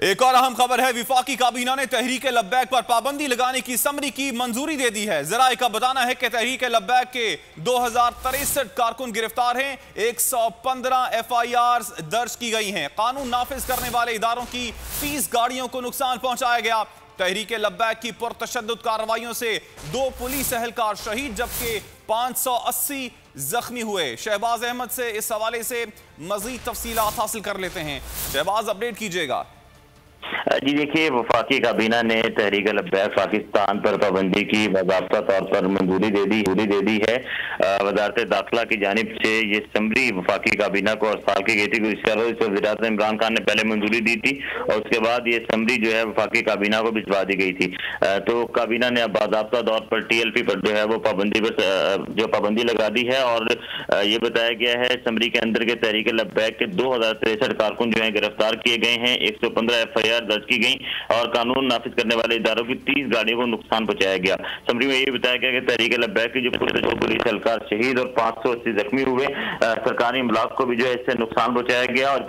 एक और अहम खबर है। विफाकी काबीना ने तहरीक लब्बैक पर पाबंदी लगाने की समरी की मंजूरी दे दी है। ज़राए का बताना है कि तहरीक लब्बैक के 2063 कारकुन गिरफ्तार हैं। 115 FIRs दर्ज की गई हैं। कानून नाफिज करने वाले इदारों की 30 गाड़ियों को नुकसान पहुंचाया गया। तहरीक लब्बैक की पुरतशद्दुद कार्रवाइयों से 2 पुलिस एहलकार शहीद जबकि 580 जख्मी हुए। शहबाज अहमद से इस हवाले से मजीद तफसीलात हासिल कर लेते हैं। शहबाज, अपडेट कीजिएगा। जी देखिए, वफाकी काबीना ने तहरीक लब्बैक पाकिस्तान पर पाबंदी की बाज़ाब्ता तौर पर मंजूरी दे दी है। वजारत दाखिला की जानिब से ये समरी वफाकी काबीना को अरसाल की गई थी। वज़ीर-ए-आज़म इमरान खान ने पहले मंजूरी दी थी और उसके बाद ये समरी जो है वफाकी काबीना को भिजवा दी गई थी। तो काबीना ने अब बाज़ाब्ता तौर पर TLP पर जो है वो पाबंदी लगा दी है और ये बताया गया है समरी के अंदर के तहरीक लब्बैक के 2063 कारकुन जो है गिरफ्तार किए गए हैं। 115 FIR दर्ज की गई और कानून नाफिज करने वाले इदारों की 30 गाड़ियों को नुकसान पहुंचाया गया। समरी में ये बताया गया कि तहरीक लब्बैक की जो पुलिस एहलकार शहीद और 580 जख्मी हुए। सरकारी इमलाक को भी जो है इससे नुकसान पहुंचाया गया और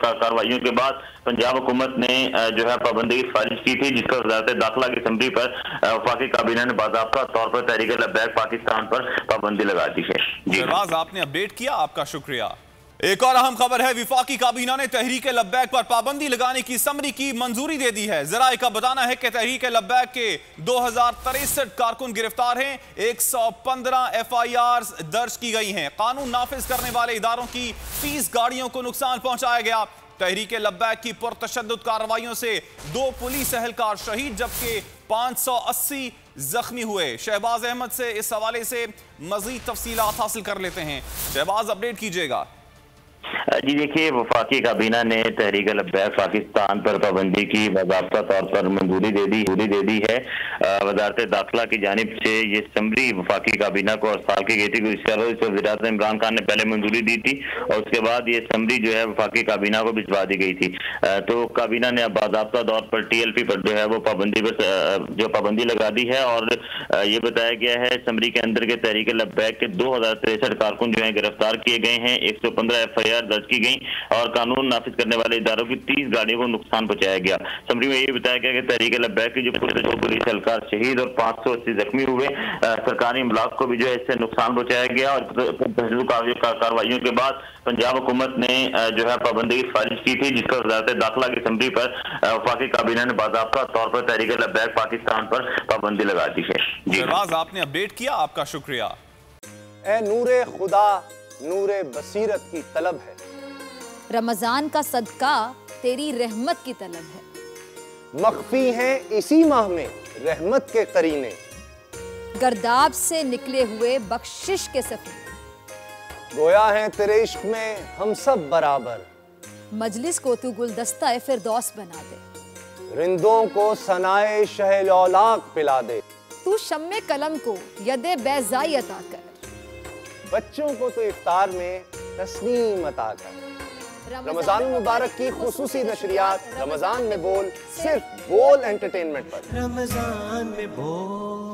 कार्रवाइयों के बाद पंजाब हुकूमत ने जो है पाबंदी की सिफारिश की थी, जिस पर वज़ारत दाखिला की समरी पर वफाकी काबीना ने बाज़ाब्ता तौर पर तहरीक लब्बैक पाकिस्तान पर पाबंदी लगा दी है। जी आपने अपडेट किया, आपका शुक्रिया। एक और अहम खबर है। विफाकी काबीना ने तहरीक लब्बैक पर पाबंदी लगाने की समरी की मंजूरी दे दी है। ज़राए का बताना है कि तहरीक लब्बैक के 2063 कारकुन गिरफ्तार हैं। 115 FIRs दर्ज की गई हैं। कानून नाफिज करने वाले इदारों की 30 गाड़ियों को नुकसान पहुंचाया गया। तहरीक लब्बैक की पुरतशद्दुद कार्रवाइयों से 2 पुलिस एहलकार शहीद जबकि 580 जख्मी हुए। शहबाज अहमद से इस हवाले से मजीद तफसीलात हासिल कर लेते हैं। शहबाज, अपडेट कीजिएगा। जी देखिए, वफाकी काबीना ने तहरीक लब्बैक पाकिस्तान पर पाबंदी की बाज़ाब्ता तौर पर मंजूरी दे दी है। वज़ारत दाखिला की जानिब से ये समरी वफाकी काबीना को अरसाल की गई थी। वज़ीर-ए-आज़म इमरान खान ने पहले मंजूरी दी थी और उसके बाद ये समरी जो है वफाकी काबीना को भिजवा दी गई थी। तो काबीना ने अब बाज़ाब्ता तौर पर TLP पर जो है वो पाबंदी लगा दी है और ये बताया गया है समरी के अंदर के तहरीक लब्बैक के 2063 कारकुन जो है गिरफ्तार किए गए हैं। 115 FIR दर्ज की गई और कानून नाफिज करने वाले इदारों की 30 गाड़ियों को नुकसान पहुंचाया गया। समरी में ये बताया गया कि तहरीक लब्बैक की जो पुलिस एहलकार शहीद और 580 जख्मी हुए। सरकारी इमलाक को भी जो है इससे नुकसान पहुंचाया गया और कार्रवाइयों के बाद पंजाब हुकूमत ने जो है पाबंदी की सिफारिश की थी, जिस पर वज़ारत दाखिला की समरी पर वफाकी काबीना ने बाज़ाब्ता तौर पर तहरीक लब्बैक पाकिस्तान पर पाबंदी लगा दी है। जी आपने अपडेट किया, आपका शुक्रिया। ए नूरे खुदा नूरे बसीरत की तलब है, रमजान का सदका तेरी रहमत की तलब है। मख्फी हैं इसी माह में रहमत के करीने, गर्दाब से निकले हुए बख्शिश के सफीने, गोया है तेरे इश्क में हम सब बराबर, मजलिस को तू गुलदस्ता फिरदौस बना दे, रिंदों को सनाए शहलौलाक पिला दे, तू शम्मे कलम को यदे बैज़ाई अता कर, बच्चों को तो इफ्तार में तस्नीम अता कर। रमजान मुबारक की खुसूसी नशरियात रमजान में बोल, सिर्फ बोल एंटरटेनमेंट पर। रमजान में बोल।